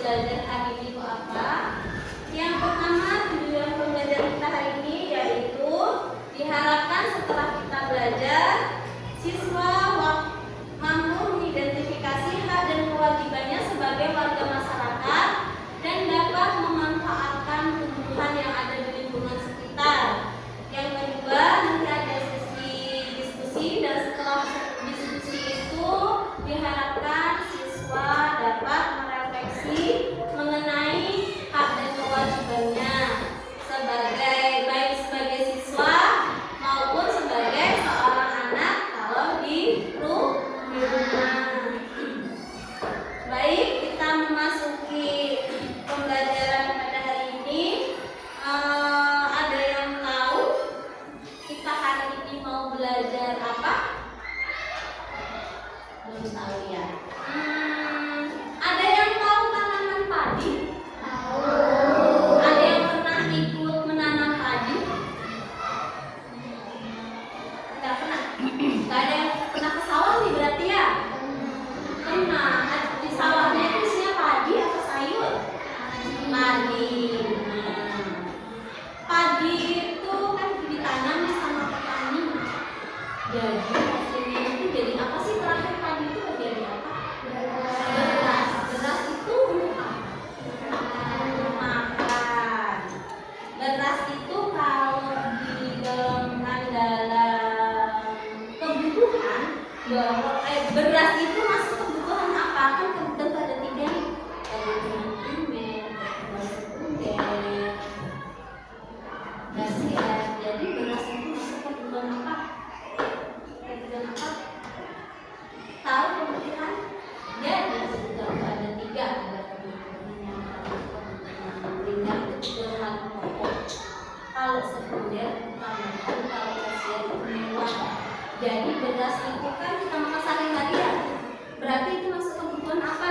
belajar hari ini itu apa? Yang pertama, tujuan pembelajaran kita hari ini yaitu diharapkan setelah kita belajar, siswa mampu mengidentifikasi hak dan kewajibannya sebagai warga masyarakat dan dapat memanfaatkan tumbuhan yang ada di lingkungan sekitar. Yang kedua, nanti ada sesi diskusi dan setelah diskusi itu diharapkan siswa dapat merefleksi mengenai hak dan kewajibannya baik sebagai siswa maupun sebagai seorang anak kalau di rumah. Baik, kita memasuki pembelajaran pada hari ini. Ada yang tahu kita hari ini mau belajar apa? Belum tahu ya. Ada yang tahu tanaman padi? Ada yang pernah ikut menanam padi? Enggak pernah. Enggak ada yang pernah ke sawah nih berarti ya? Pernah. Di sawahnya itu isinya padi atau sayur? Padi. Padi itu kan ditanam sama petani. Jadi hasilnya itu jadi apa sih terakhir padi itu jadi apa? Beras. Beras itu untuk makan. Beras itu kalau digolongkan dalam kebutuhan, beras itu masuk kebutuhan apa? Kan tentu ada 3 nih. Kebutuhan primer, kebutuhan sekunder, tersier. Jadi beras itu masuk kebutuhan apa? Kebutuhan apa? Tahu kebutuhan? Jadi kalau ada 3, ada kebutuhan yang kebutuhan primer itu kebutuhan pokok. Kalau sekunder tambahan, kalau tersier itu mewah. Jadi beras itu kan kita makan sehari-hari ya. Berarti itu masuk kebutuhan apa?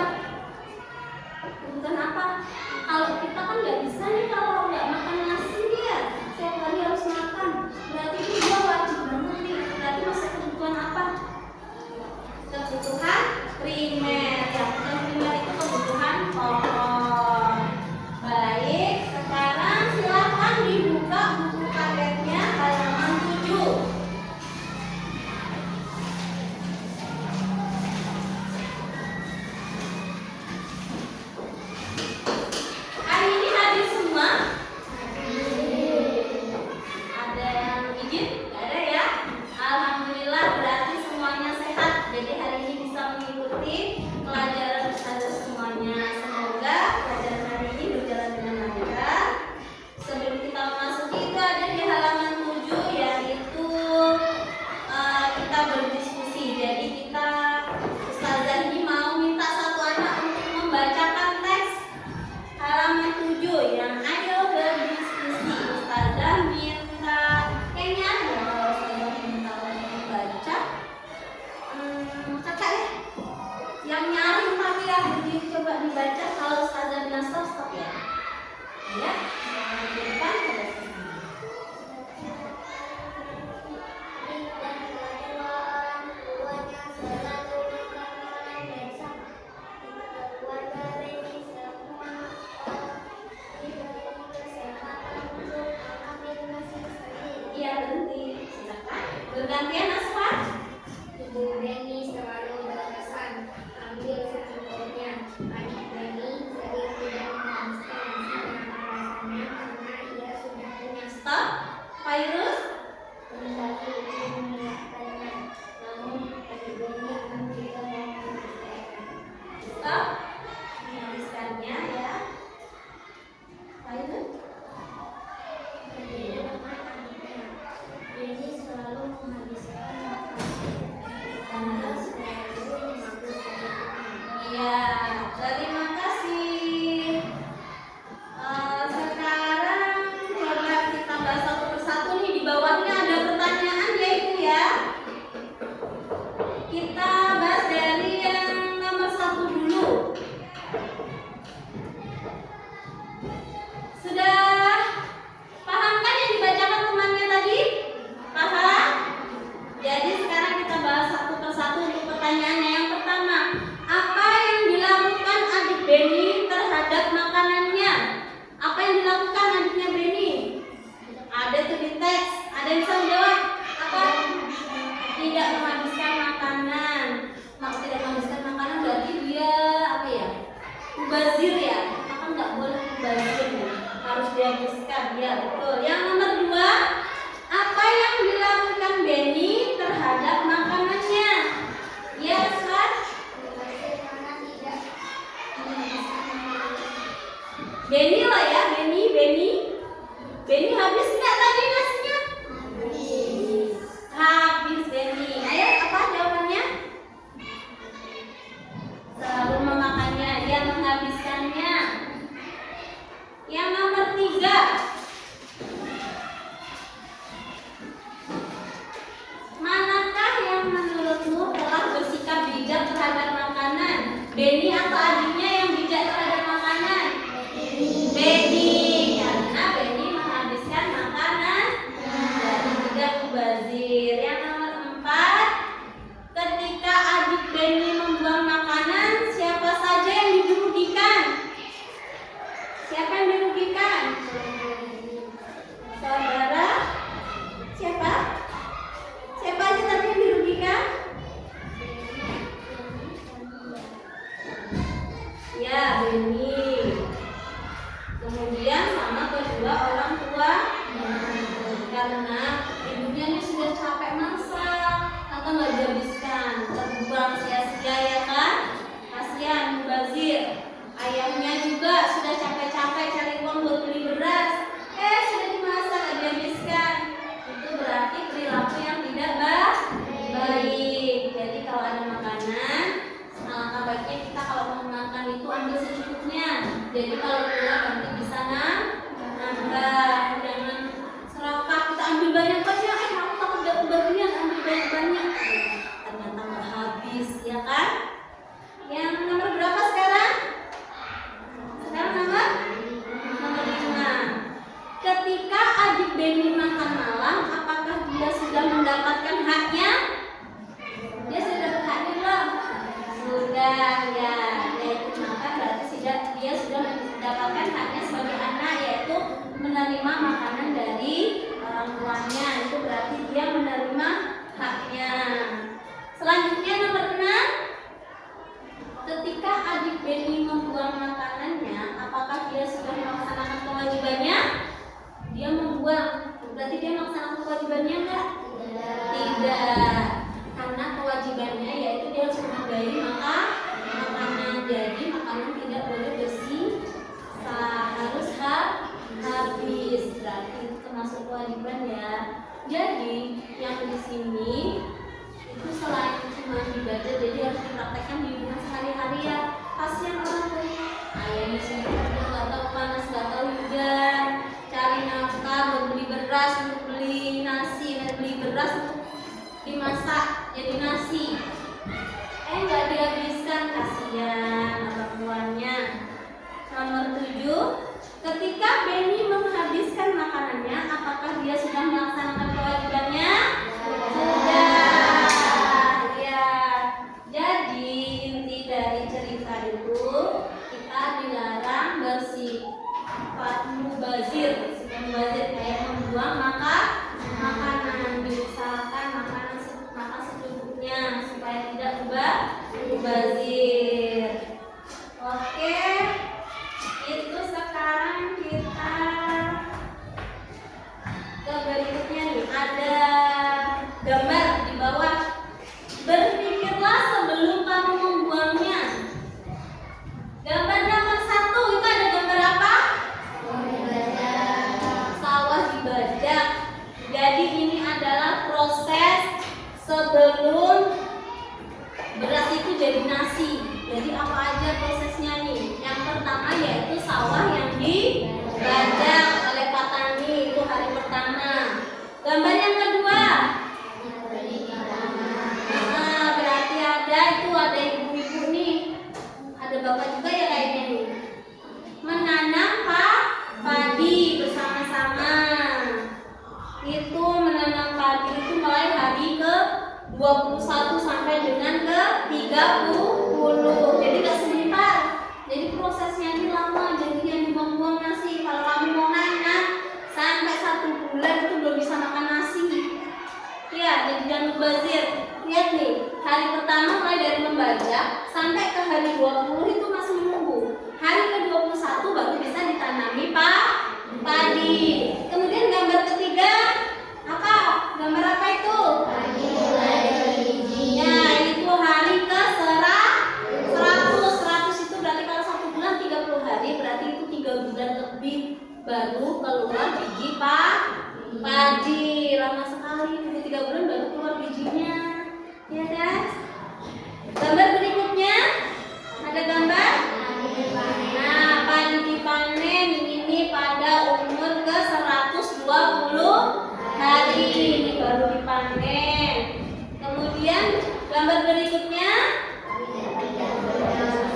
Kebutuhan apa? Kalau kita kan nggak bisa nih kalau nggak makan nasi nih ya. Setiap hari harus makan. Berarti itu dia wajib banget nih. Berarti masuk kebutuhan apa? Kebutuhan primer. Ya, kebutuhan primer itu kebutuhan pokok. Baik, sekarang silakan dibuka buku paletnya halaman 7. mubazir ya, maka nggak boleh mubazir ya. Harus dihabiskan ya, betul. Yang nomor 2, apa yang dilakukan Beni terhadap makanannya? Ya, Ustaz? Beni lah ya, Beni habis nggak tadi nasinya? Habis Beni. Ayo, apa jawabannya? Selalu memakannya, dia menghabiskannya. Yang nomor 3, manakah yang menurutmu telah bersikap bijak terhadap makanan? Beni atau adiknya yang bijak terhadap makanan? Beni, karena Beni menghabiskan makanan dan tidak mubazir. Yang nomor 4, ketika adik Beni membuang makanan, siapa saja yang dirugikan? Siapa yang dirugikan? Saudara? Siapa? Siapa aja tadi yang dirugikan? Ya, Beni. Kemudian sama kedua orang tua, karena ibunya ini sudah capek masak atau nggak dihabiskan, terbuang sia-sia ya kan? Kasihan mubazir. Ayahnya juga sudah capek-capek cari uang buat beli beras, sudah dimasak nggak dihabiskan. Itu berarti perilaku yang tidak baik. Jadi kalau ada makanan, alangkah baiknya kita kalau mau makan itu ambil secukupnya. Jadi kalau pulang nanti bisa nambah, jangan serakah kita ambil banyak-banyak. Aku takut gak kebagian, ambil banyak-banyak. Ternyata nggak habis, ya kan? Yang nomor berapa sekarang? Sekarang nomor 5. Ketika adik Beni makan malam, apakah dia sudah mendapatkan haknya? Dia sudah dapat haknya belum? Sudah ya. Yaitu makan berarti dia sudah mendapatkan haknya sebagai anak, yaitu menerima makanan dari orang tuanya. Itu berarti dia menerima haknya. Selanjutnya nomor 6. Ketika adik Beni membuang makanannya, apakah dia sudah melaksanakan kewajibannya? Dia membuang, berarti dia melaksanakan kewajibannya enggak? Tidak. Karena kewajibannya yaitu dia harus menghargai makanan. Jadi makanan tidak boleh bersisa, harus habis. Berarti itu termasuk kewajiban ya. Jadi yang di sini itu selain cuma dibaca, jadi harus dipraktekkan di hidupnya sehari-hari ya. Kasihan orang tuh, ayahnya sendiri nggak tahu panas, nggak tahu hujan, cari nafkah buat beli beras untuk beli nasi, dan beli beras untuk dimasak jadi nasi. Nggak dihabiskan, kasihan orang tuanya. Nomor 7, ketika Beni menghabiskan makanannya, apakah dia sudah melaksanakan kewajibannya? Sudah. Jadi inti dari cerita itu, kita dilarang bersifat mubazir. Kayak membuang makanan, diusahakan makan secukupnya supaya tidak mubazir. Oke, itu sekarang kita ke berikutnya nih. Ada gambar di bawah. Berpikirlah sebelum kamu membuangnya. Gambar nomor 1 itu ada gambar apa? Sawah dibajak. Jadi ini adalah proses sebelum beras itu jadi nasi. Jadi apa aja prosesnya nih? Yang pertama yaitu sawah yang dibajak oleh petani, itu hari pertama. Gambar yang kedua, berarti ada ibu-ibu nih, ada bapak juga ya kayaknya nih, menanam padi bersama-sama. Itu menanam padi itu mulai hari ke 21 sampai dengan ke 30. Jadi gak sebentar. Jadi prosesnya ini lama. Jadi yang dibuang-buang nasi, kalau kamu mau nanam sampai 1 bulan itu belum bisa makan nasi. Ya, jadi jangan mubazir. Lihat nih, hari pertama mulai dari membajak sampai ke hari 20 itu masih menunggu. baru keluar biji padi. Lama sekali, 3 bulan baru keluar bijinya, ya kan? Gambar berikutnya ada gambar. Nah, padi dipanen ini pada umur ke 120 hari, ini baru dipanen. Kemudian gambar berikutnya.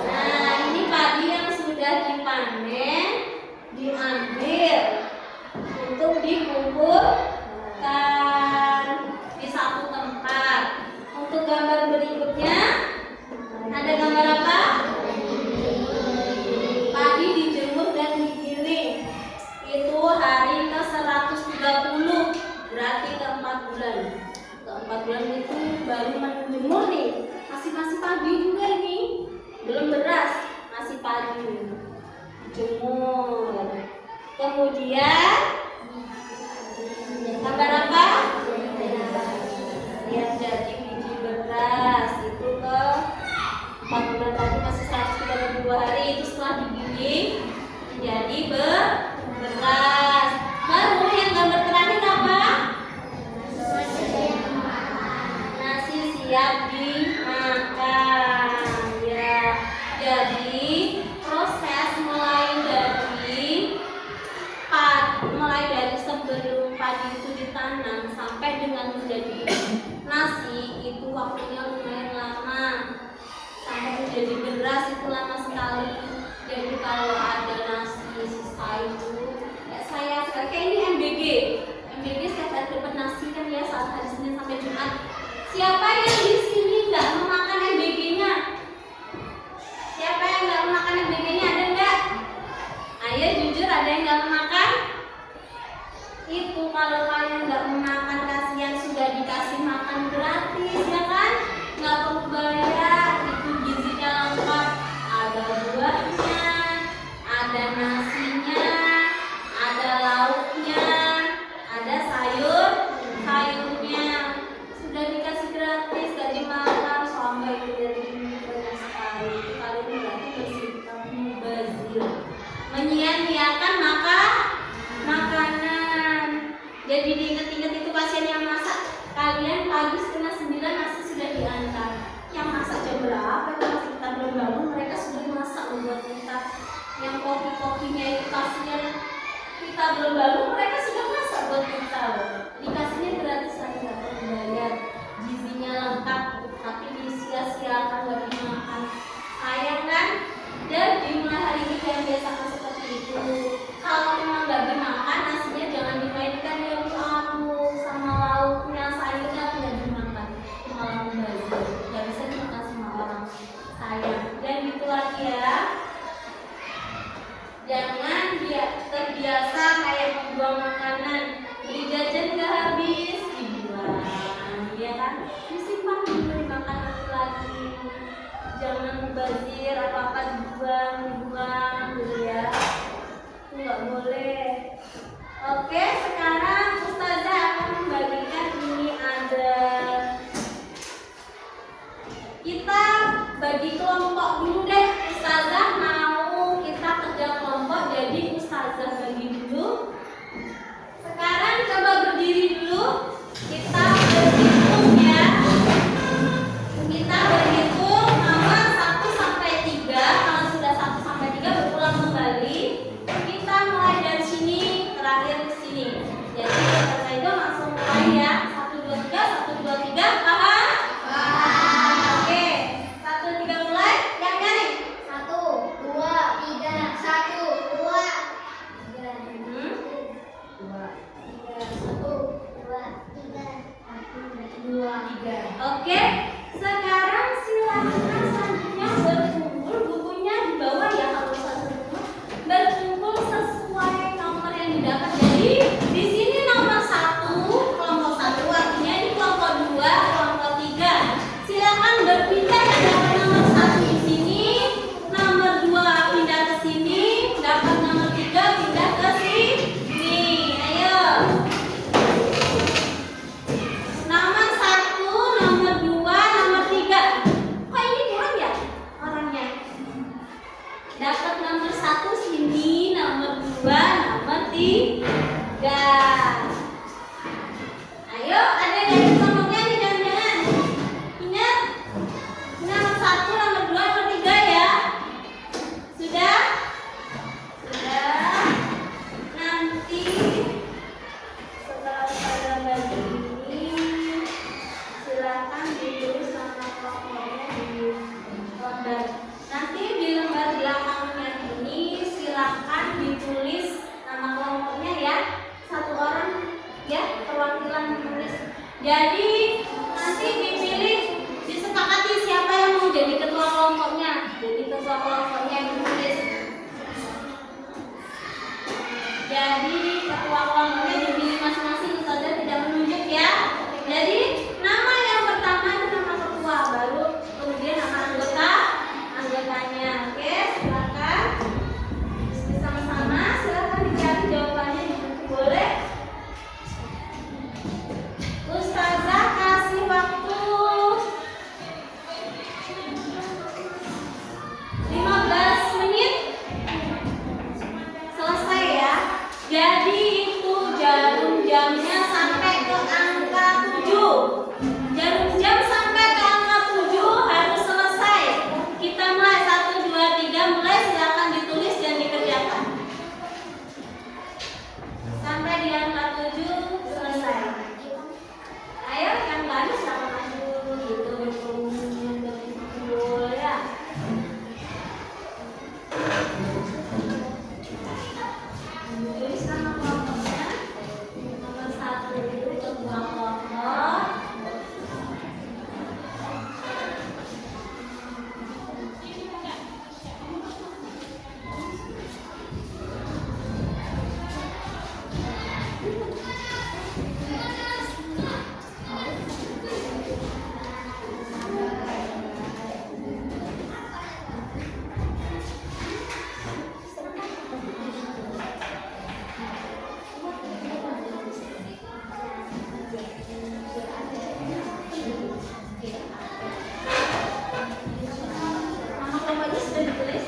Nah, ini padi yang sudah dipanen, diambil untuk dikumpulkan di satu tempat. Untuk gambar berikutnya ada gambar apa? Padi dijemur dan digiling. Itu hari ke 130, berarti ke 4 bulan. Ke 4 bulan itu baru menjemur nih. Masih padi juga ini. Belum beras, masih padi. Jemur. Kemudian gambar apa? Lihat jadi biji beras itu ke 4 bulan tadi masih 132 hari, itu setelah digiling menjadi beras. Baru yang gambar terakhir apa? Nasi siap dimakan. Ya, jadi proses mulai dari sebelum padi itu ditanam sampai dengan menjadi nasi itu waktunya lumayan lama. Sampai menjadi beras itu lama sekali. Jadi kalau ada nasi sisa itu, kayak ini MBG setiap hari dapat nasi kan ya, saat hari Senin sampai Jumat. Siapa yang di sini nggak memakan MBG-nya? Siapa yang nggak memakan MBG-nya? Ada nggak? Ayo jujur, ada yang nggak memakan? Itu kalau kalian nggak memakan, kasihan, sudah dikasih makan gratis ya kan, nggak perlu bayar. Itu gizinya lengkap, ada buahnya, ada nasinya, ada lauknya, ada sayurnya, sudah dikasih gratis, gak dimakan sampai itu dari ini banyak sekali. Itu kalian berarti bersikap mubazir, menyia-nyiakan makanan. Jadi diinget-inget itu pasien yang masak. Kalian pagi setengah 9 nasi sudah diantar. Yang masak jam berapa? Itu masih kita belum bangun, mereka sudah masak buat kita. Yang kopi-kopinya itu pasien kita belum bangun, mereka sudah masak buat kita. Dikasihnya gratis lagi, nggak perlu bayar. Gizinya lengkap, tapi disia-siakan, nggak dimakan. Sayang kan? Jadi mulai hari ini yang biasakan seperti itu. Kalau memang nggak dimakan, nasinya jangan dimainkan ya Bu Amu, sama lauknya, sayurnya tidak dimakan. Malah membazir, nggak bisa dimakan sama orang. Sayang. Dan itu lagi ya. Jangan terbiasa kayak membuang makanan. Beli jajan nggak habis, dibuang, ya kan? Disimpan dulu, dimakan lagi. Jangan mubazir, apa-apa dibuang gitu ya. Itu nggak boleh. Oke, sekarang Ustazah akan membagikan ini ada. Kita bagi kelompok dulu deh. Ustazah mau kita kerja kelompok, jadi Ustazah bagi dulu. Sekarang coba berdiri dulu. Kita berhitung ya. Kita berhitung nomor 1 sampai 3. Kalau sudah 1 sampai 3 berulang kembali. Kita mulai dari sini terakhir ke sini. Jadi kita itu langsung mulai ya. 1 2 3, 1 2 3, paham? Paham. Oke. 1 3 mulai. Yang nyanyi. 1 2 3, 1 2 3. 2 3. Oke. Sekarang silakan selanjutnya berkumpul, bukunya di bawah ya kalau berkumpul sesuai nomor yang didapat. Jadi di sini nomor 1 kelompok 1, artinya ini kelompok 2 kelompok 3. Silakan berpindah yang dapat nomor 1 di sini, nomor 2 pindah ke sini, dapat nomor 3 pindah ke sini. Ayo. Nomor 1, nomor 2, nomor 3. Kok ini kurang ya orangnya? Dapat nomor 1 sini, nomor 2 coba nomor 3. Ayo, ada yang kelompoknya nih, jangan-jangan. Ingat, nomor 1, nomor 2, nomor 3 ya. Sudah? Sudah. Nanti setelah saya bagi ini, silakan ditulis nama kelompoknya di lembar. Nanti di lembar belakangnya ini silakan ditulis nama kelompoknya ya. Satu orang ya, perwakilan menulis. Jadi nanti dipilih, disepakati siapa yang mau jadi ketua kelompoknya. Jadi ketua kelompoknya yang menulis. Jadi ketua kelompoknya dipilih masing-masing saja, tidak menunjuk ya. Jadi nama yang pertama itu nama ketua, baru kemudian nama anggotanya. Oke, silakan sama-sama, silakan dicari jawabannya di buku, boleh. Ustazah kasih waktu 15 menit selesai ya. Jadi itu jarum jamnya sampai ke angka 7. Jarum jam sampai ke angka 7 harus selesai. Kita mulai 1, 2, 3 mulai, silakan ditulis dan dikerjakan. Sampai di angka 7 selesai. Ayo yang baru silakan maju gitu betul ya. Tulis nama kelompoknya. Nomor 1 itu ketua kelompok. Nama kelompoknya sudah ditulis?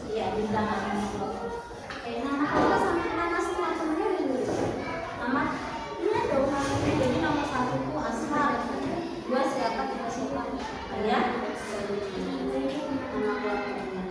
Iya, di belakang nama kelompok. Oke, nama kelompok sama nama semua temannya ditulis. Nama ini dong namanya. Jadi nomor 1 itu Ashar, 2 siapa, 3 siapa. Ya, nama kelompoknya.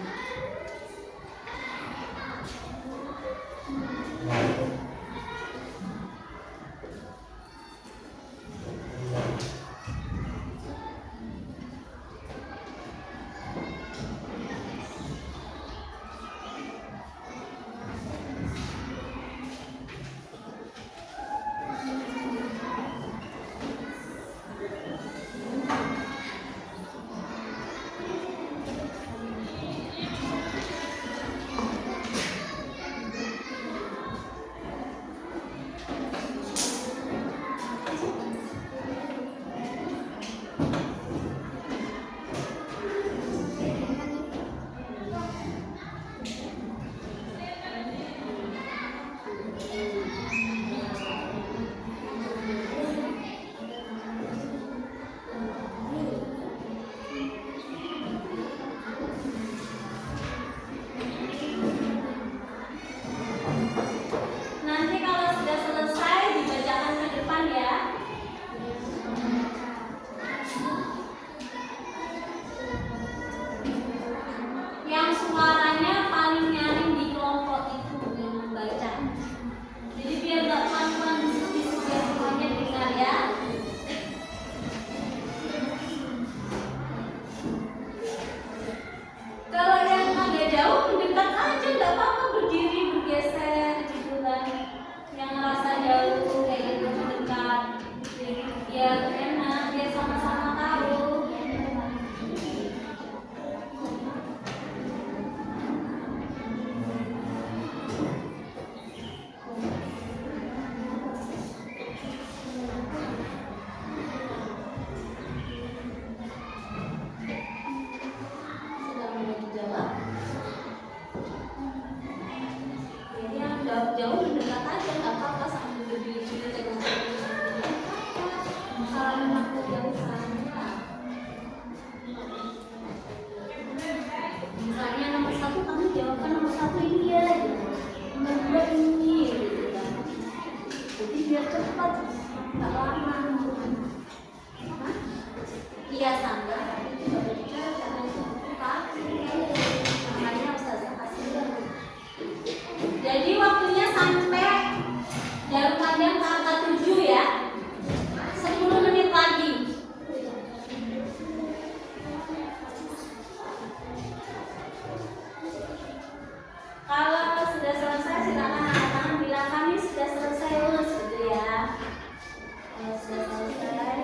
Sudah selesai.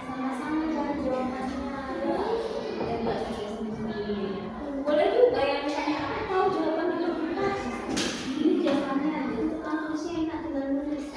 Sama-sama cari jawabannya. Boleh juga yang tahu jawabannya lebih pas. Ini jawabannya aja. Itu kan harusnya enak tinggal nulis.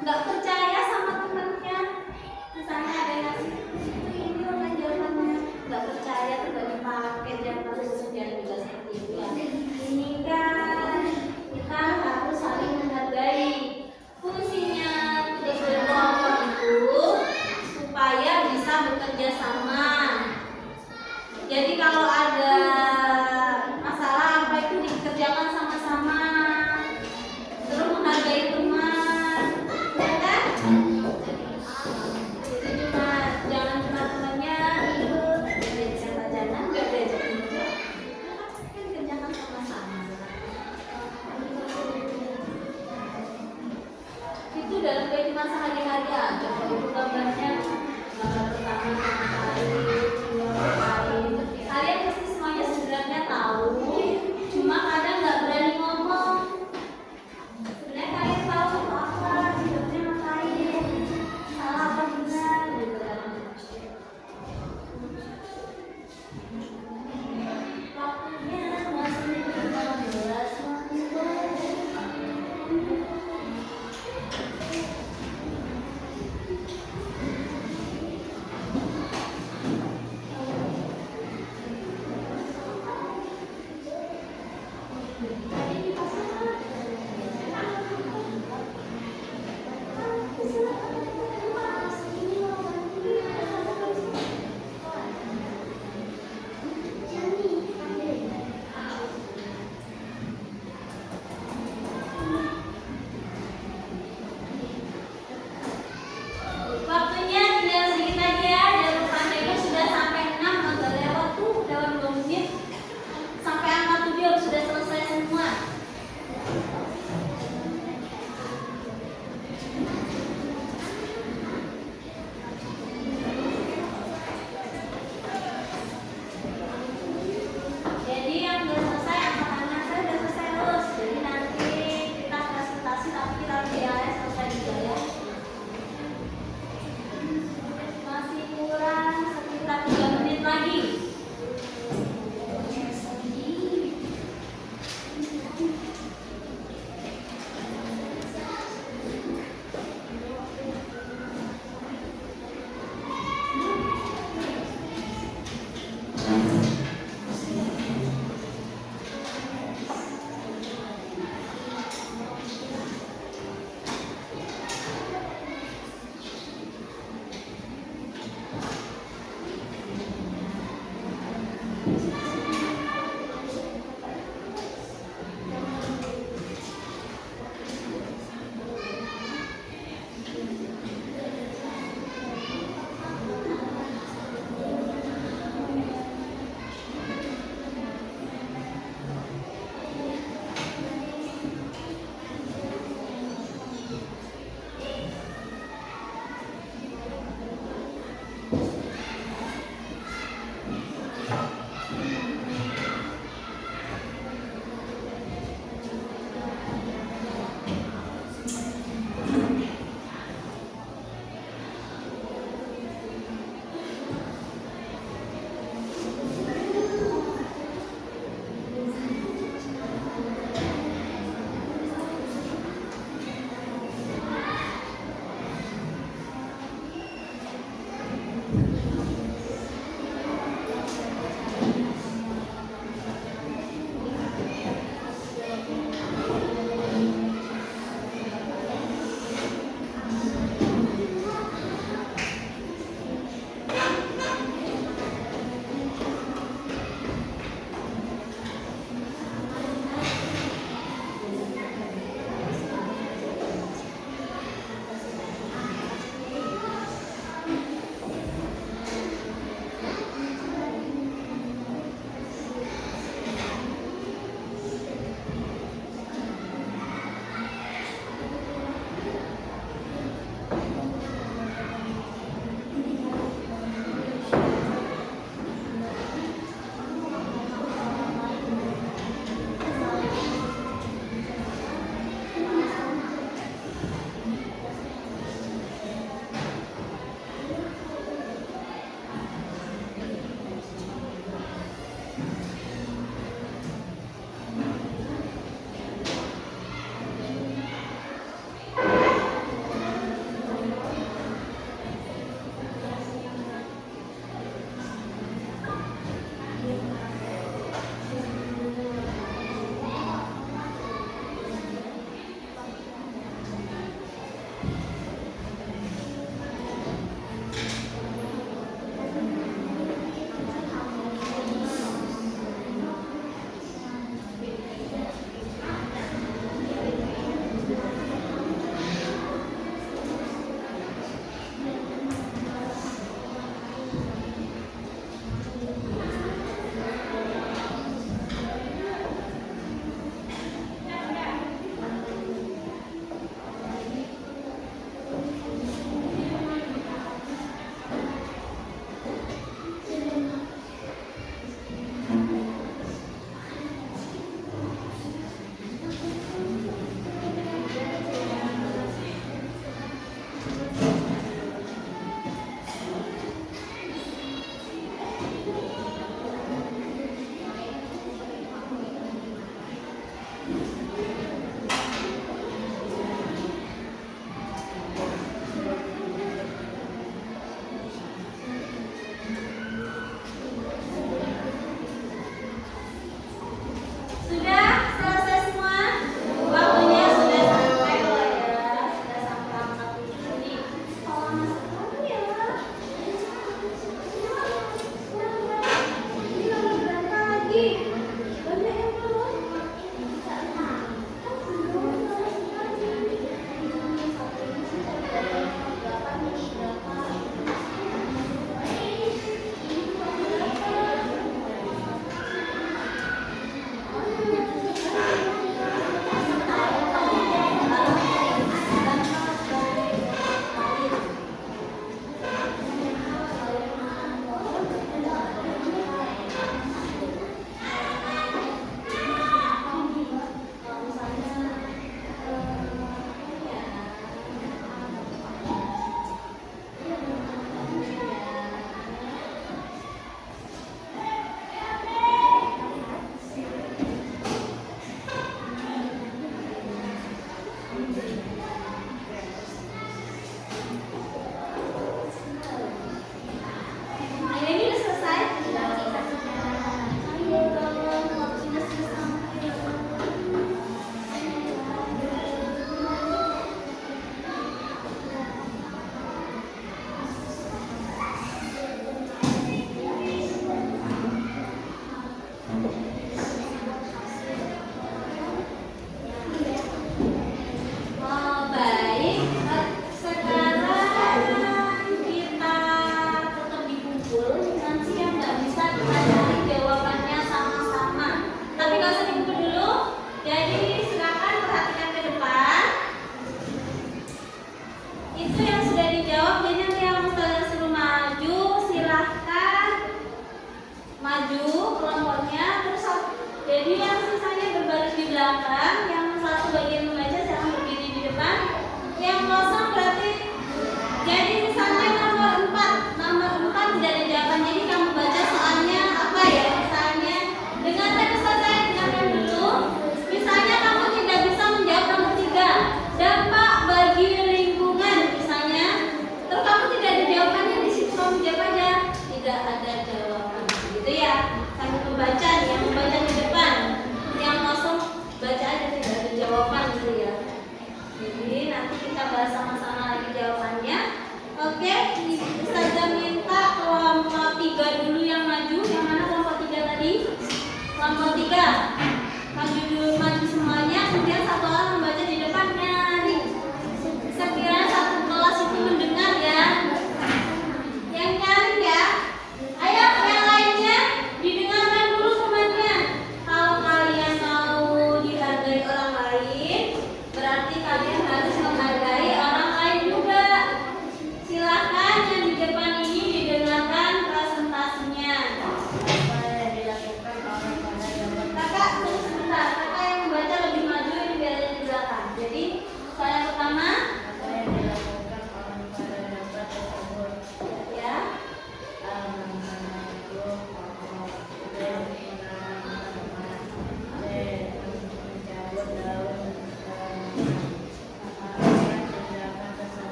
nggak percaya sama temannya, misalnya ada yang ngasih ini orang jawabannya, nggak percaya tuh nggak dipakai, jangan juga seperti itu ya. Ini kan kita harus saling menghargai. Fungsinya tugas kelompok itu supaya bisa bekerja sama. Jadi kalau ada masalah apa itu dikerjakan sama-sama, terus menghargai teman, ya kan? Jadi jangan cuma temannya ikut, jangan nggak diajak juga, kan kerjakan sama-sama. Itu dalam kehidupan sehari-hari aja, kalau itu gambarnya Waktunya tinggal sedikit lagi ya. Jalur panjangnya sudah sampai 6, agak lewat tuh, lewat 2 menit. Sampai angka 7 sudah selesai semua. Jadi yang sudah selesai, angka tangan saya sudah selesai terus. Jadi nanti kita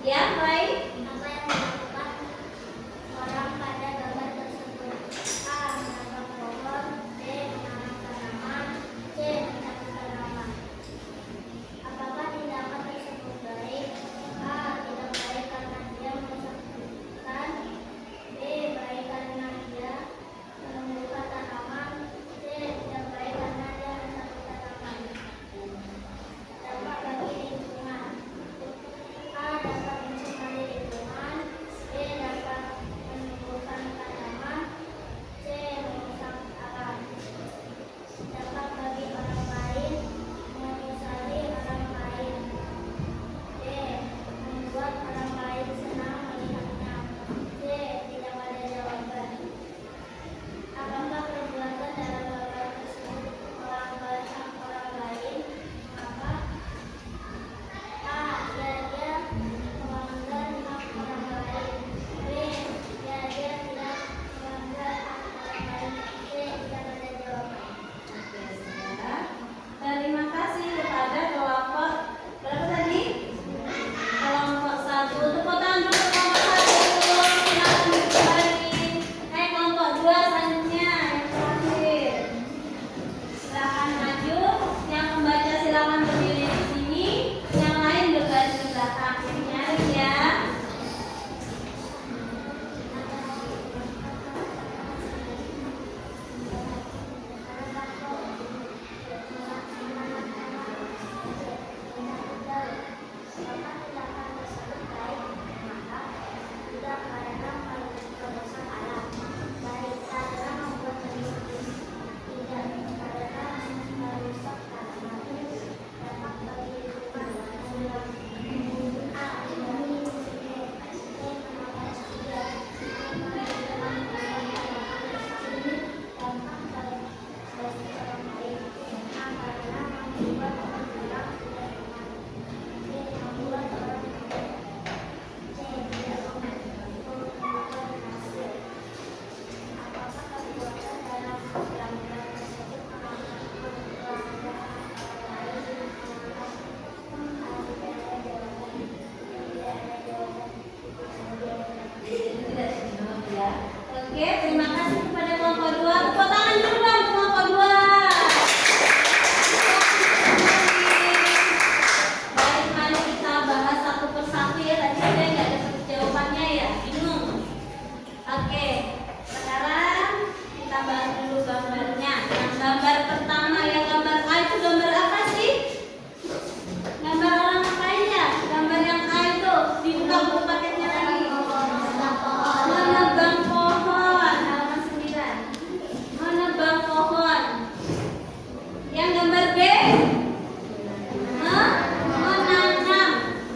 Ya, baik. Apa yang dilakukan orang pada gambar tersebut? A. Menanam pohon. B. Menanam tanaman. C. Mencapai tanaman. Apakah tindakan tersebut baik? A. Tidak baik karena dia merusak hutan. B. Baik karena dia menumbuhkan tanaman. C. Tidak baik karena dia merusak tanaman. Dampak bagi lingkungan. A. Dapat mencemari lingkungan. B. Dapat menumbuhkan tanaman. C. Merusak alam. Dampak bagi orang lain. Menyusahkan orang lain. D. Membuat orang lain senang melihatnya. D. Tidak ada jawaban. Apakah perbuatan dalam gambar tersebut melanggar hak orang lain? Maka A. Ya, dia melanggar hak orang lain. B. Ya, dia tidak melanggar hak orang lain. C. Tidak ada jawaban. Oke, sudah. Terima kasih kepada kelompok berapa tadi? Kelompok 1. Tepuk tangan untuk kelompok 1. Silakan kembali. Kelompok 2 selanjutnya yang terakhir. Silakan maju. Yang membaca silakan berdiri di sini. Yang lain berbaris di belakang. Nyaris ya. Tidak dijawab ya. Oke, terima kasih kepada kelompok 2. Tepuk tangan dulu dong kelompok 2. Baik, mari kita bahas satu persatu ya. Tadi saya nggak dapat jawabannya ya, bingung. Oke, sekarang kita bahas dulu gambarnya. Yang gambar pertama, yang gambar A itu gambar apa sih? Gambar orang ngapain ya? Gambar yang A itu dibuka buku paketnya lagi. Menebang pohon, halaman 9. Menebang pohon. Yang gambar B, menanam.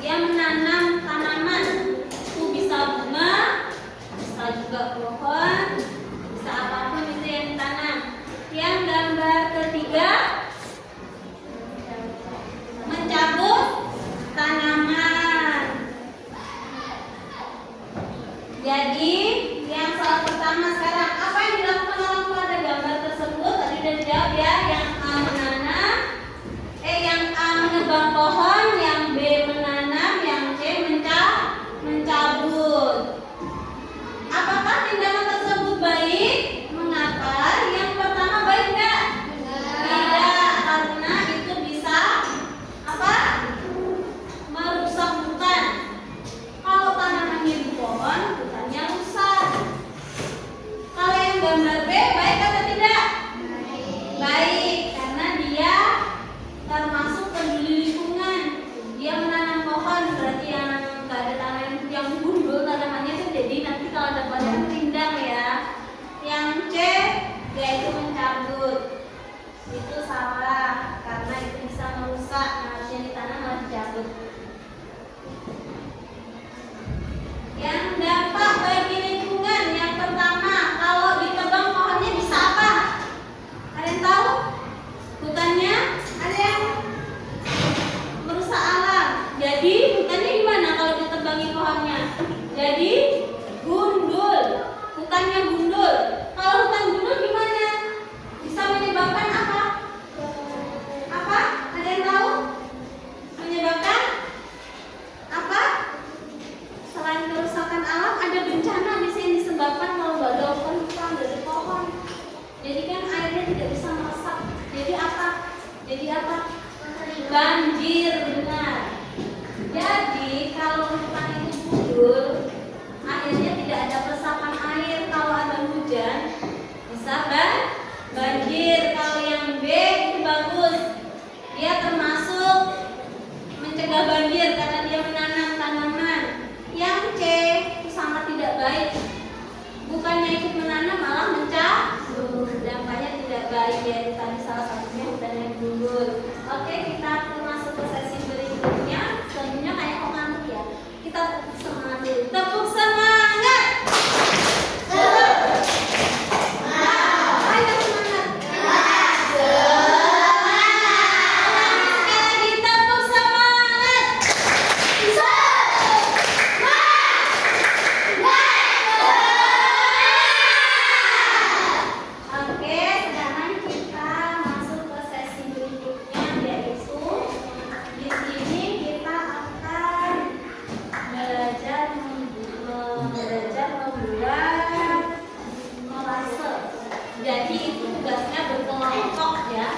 Dia menanam tanaman. Itu bisa bunga, bisa juga pohon, bisa apapun itu yang ditanam. Yang gambar ketiga, mencabut tanaman. Jadi yang soal pertama sekarang, apa yang dilakukan orang tua pada gambar tersebut? Tadi udah dijawab ya. Yang A menanam, yang A menebang pohon, yang B menanam, yang C mencabut. Apakah tindakan tersebut baik? Mengapa? Yang pertama baik nggak? Tidak, karena itu bisa apa? Merusak hutan. Kalau tanamannya di pohon, hutannya rusak. Kalau yang gambar B, baik atau tidak? Baik, karena dia termasuk peduli lingkungan. Dia menanam pohon, berarti yang nggak ada tanaman yang gundul tanamannya itu, jadi nanti kalau ada pohon rindang ya. Yang C, yaitu mencabut. Itu salah, karena itu bisa merusak. Harusnya ditanam malah dicabut. Yang dampak bagi lingkungan, yang pertama, kalau ditebang pohonnya bisa apa? Ada yang tahu? Hutannya ada yang merusak alam. Jadi hutannya gimana kalau ditebangi pohonnya? Jadi gundul. Hutannya gundul. Kalau hutan gundul gimana? Bisa menyebabkan apa? Apa? Ada yang tahu? Menyebabkan apa? baik ya, tadi salah satunya udah naik gugur. Oke, kita masuk ke sesi berikutnya. Selanjutnya kayak pengantuk ya. Kita tepuk semangat dulu. Tepuk semangat. Ayo semangat. Sekali lagi tepuk semangat. Oke, sekarang kita masuk ke sesi berikutnya, yaitu di sini kita akan belajar membuat kolase. Jadi itu tugasnya berkelompok ya.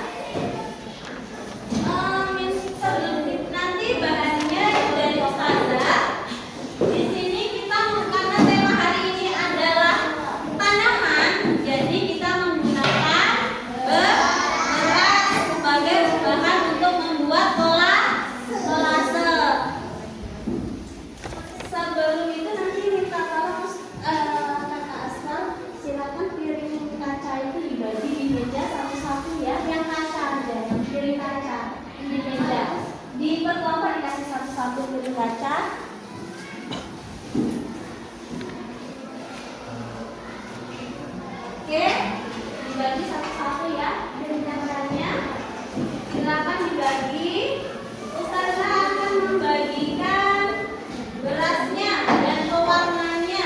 Sebelum nanti bahannya dari Ustazah. Di sini kita karena tema hari ini adalah tanaman, jadi kita menggunakan beras sebagai bahan untuk membuat kolase. Sebelum itu nanti minta tolong Kakak Asma, silakan piring kaca itu dibagi di meja satu-satu ya. Yang kaca aja, yang piring kaca di meja. Di perkelompok dikasih satu-satu piring kaca. Oke, dibagi satu-satu ya piring kacanya. Silakan dibagi. Ustazah akan membagikan berasnya dan pewarnanya.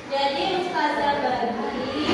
Jadi Ustazah bagi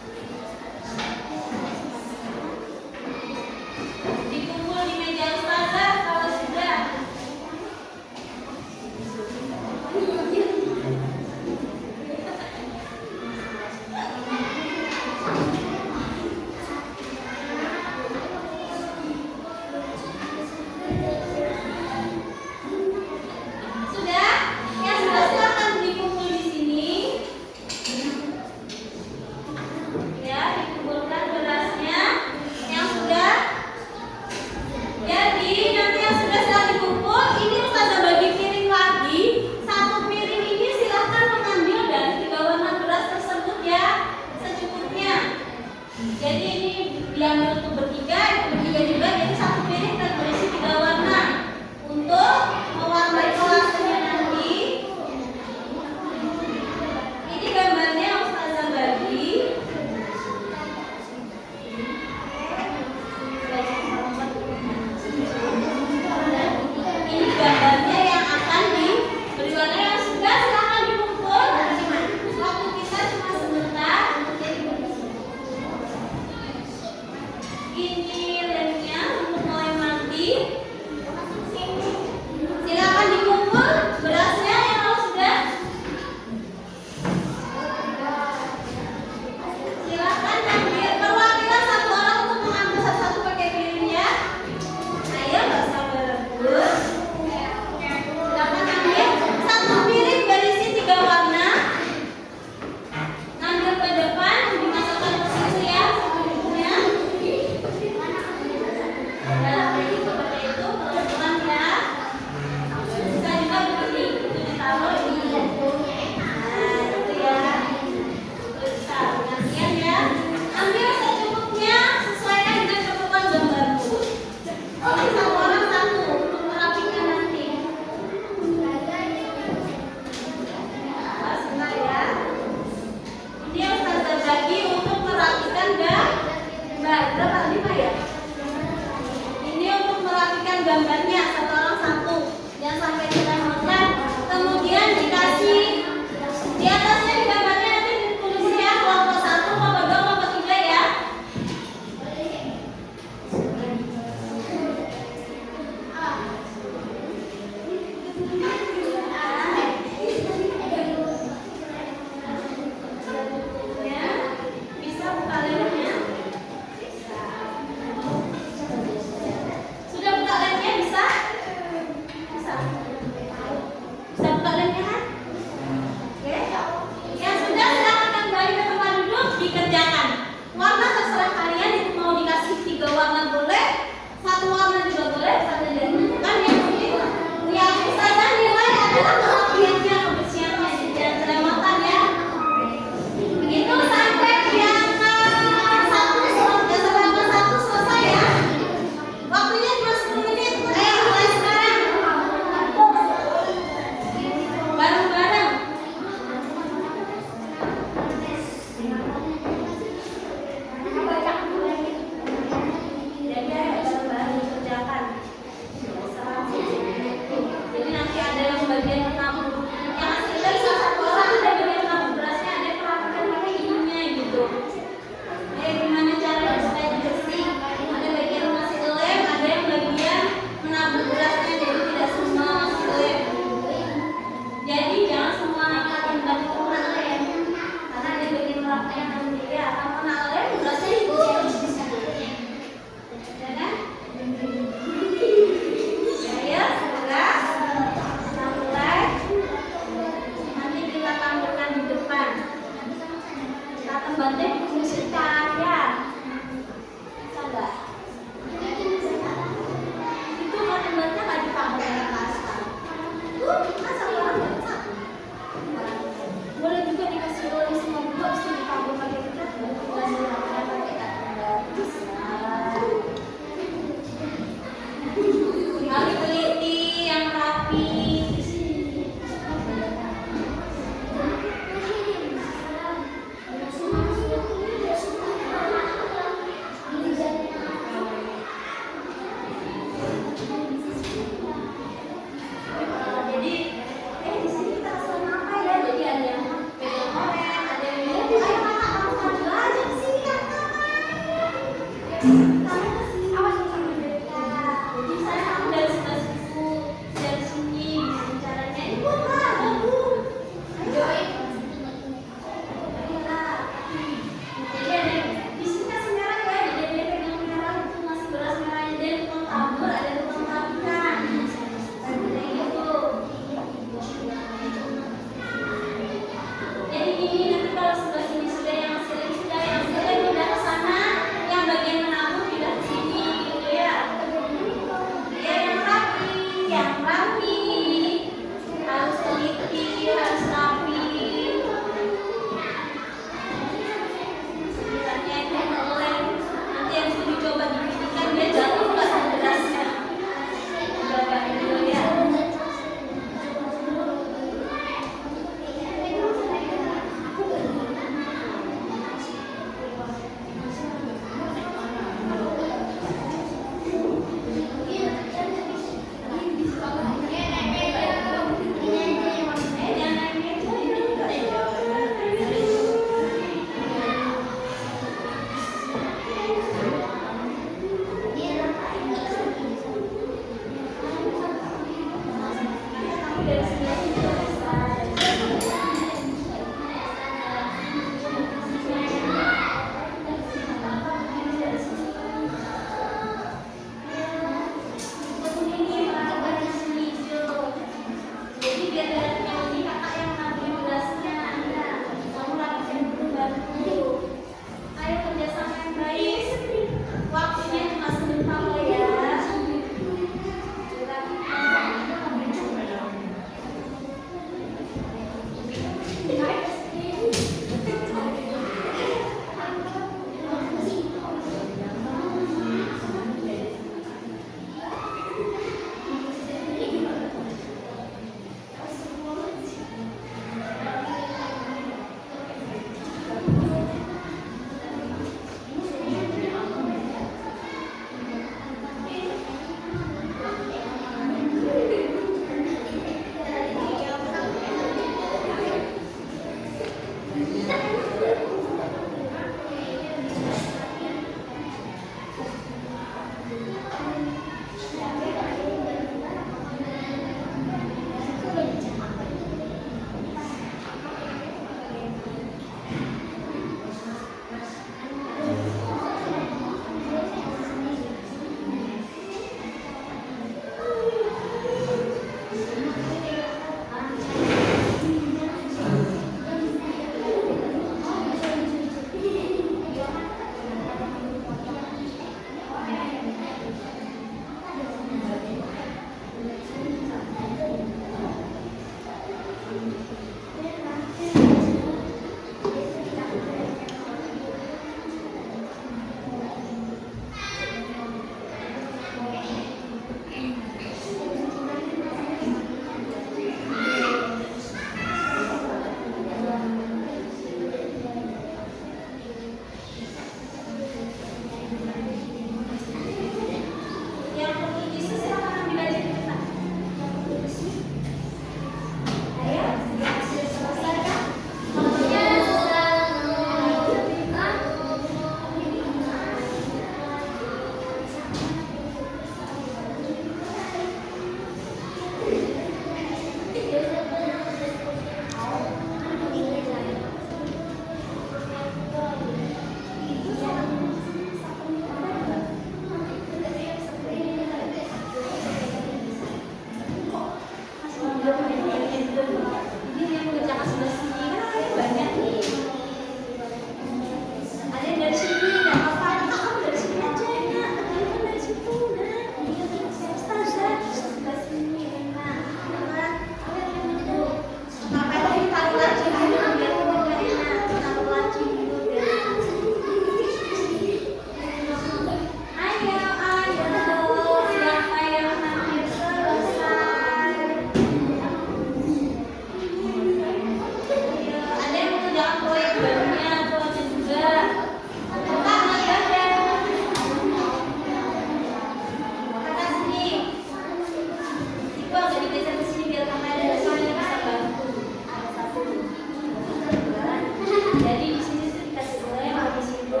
Jadi di sini tuh dikasih tahu yang habis itu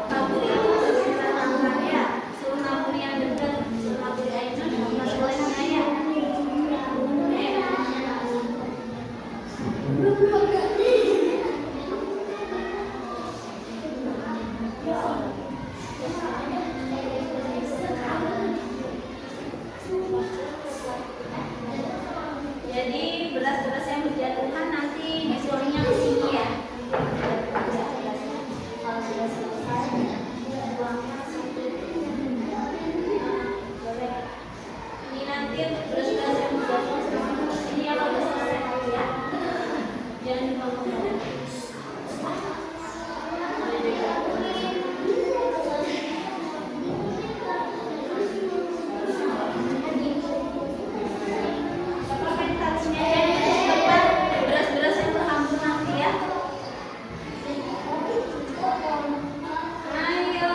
nabur itu sesuai aturan ya. Suruh nabur yang dekat, suruh nabur air itu masuk oleh saya. Jadi beras-beras yang berjatuhan nanti disuruhnya ke sini ya. Kalau sudah selesai, buangnya sini. Boleh. Ini nanti beras-beras yang berjatuhan ke sini ya kalau sudah selesai ya. Jangan dibangun. Beras-beras yang terhambur nanti ya. Ayo.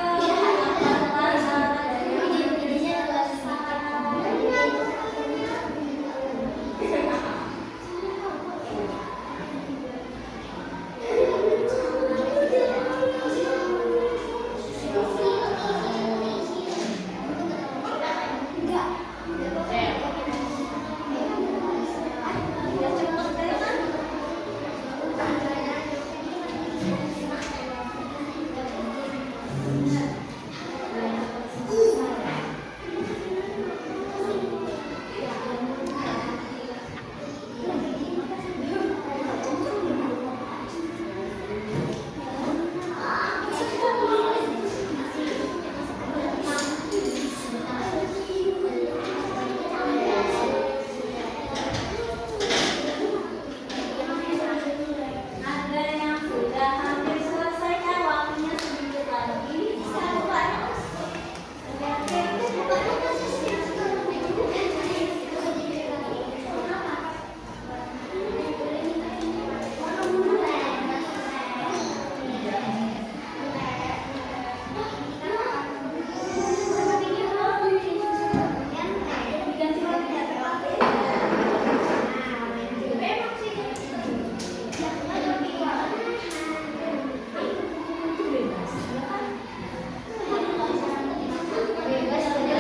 Ada yang sudah hampir selesai kan waktunya sedikit lagi.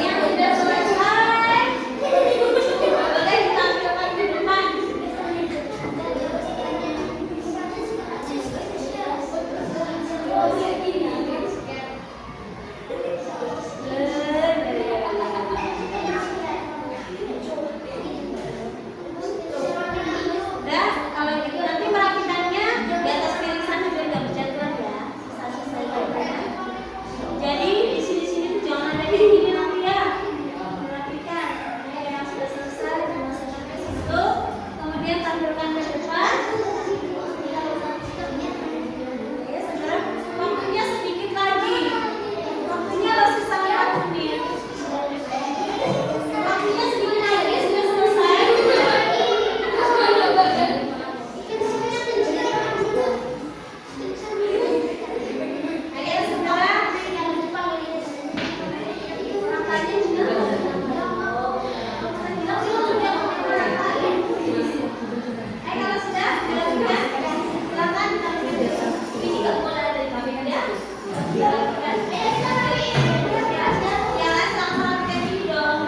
Yang sudah selesai, boleh ditampilkan di depan. Udah, kalau gitu nanti merapikannya di atas piring sana biar nggak berjatuhan ya. Selesai ya. Jadi di sini tuh jangan ada kayak gini nanti ya. Merapikan. Yang sudah selesai dimasukkan ke situ, kemudian tampilkan ke depan. Ya, sekarang waktunya sedikit lagi. Waktunya masih sampai 4 menit. Waktunya sedikit lagi sudah selesai. Ayo sekarang angkanya juga. Kalau sudah dilakukan, silakan ditampilkan. Ini nggak boleh ada di kamera ya. Dilakukan. Yang lain sama merapikan ini dong.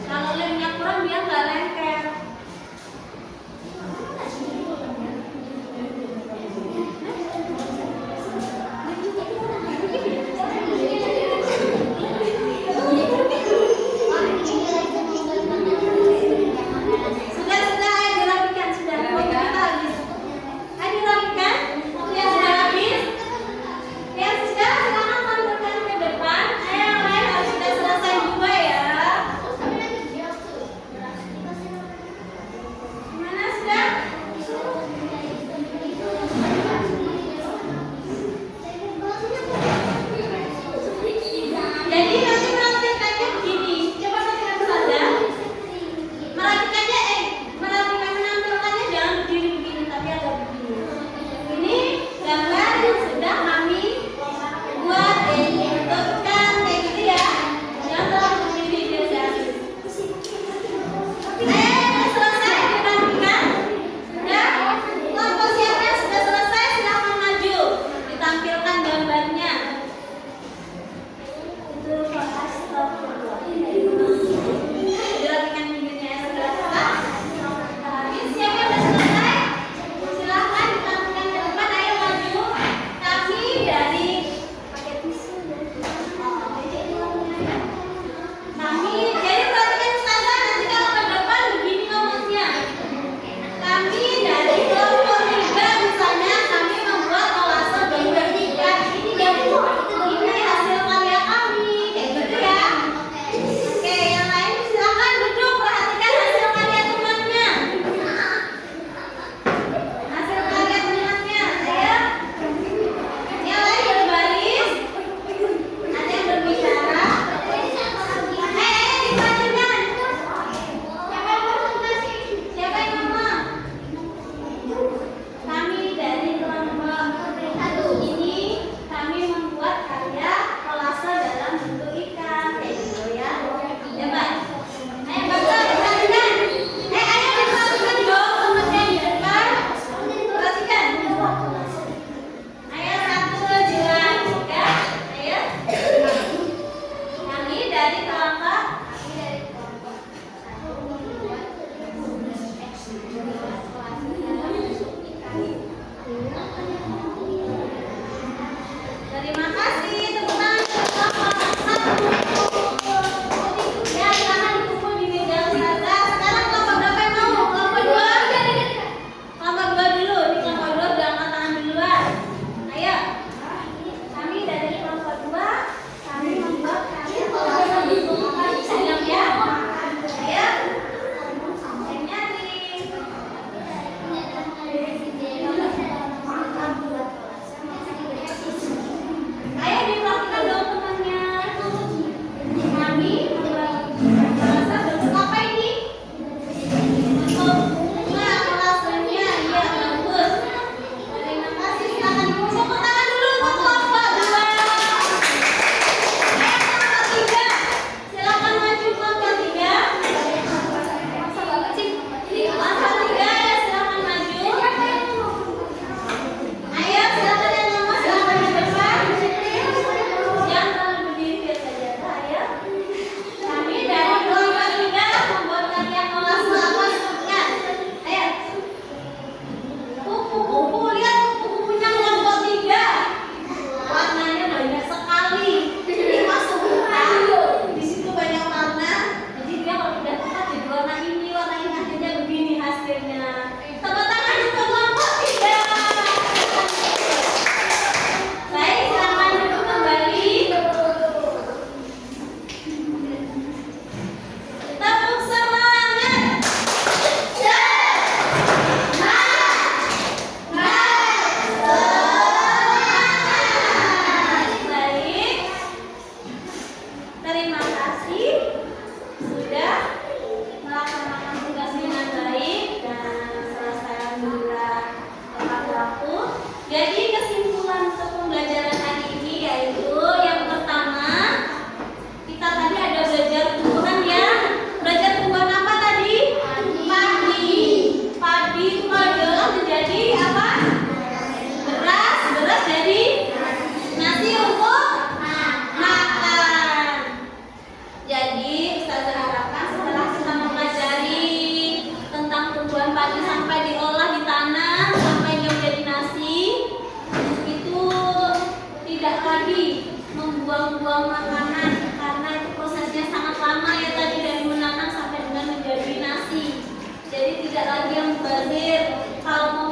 Kalau lemnya kurang dia nggak lengket. Sudah, ayo dirapikan sudah. Waktu kita habis. Ayo dirapikan. Yang sudah habis. Yang sudah sekarang tampilkan ke depan. Ayo yang lain harus sudah selesai juga ya. Gimana sudah? Jadi nanti merapikannya membuang-buang makanan karena itu prosesnya sangat lama ya tadi dari menanam sampai dengan menjadi nasi. Jadi tidak lagi yang mubazir. Kalau mau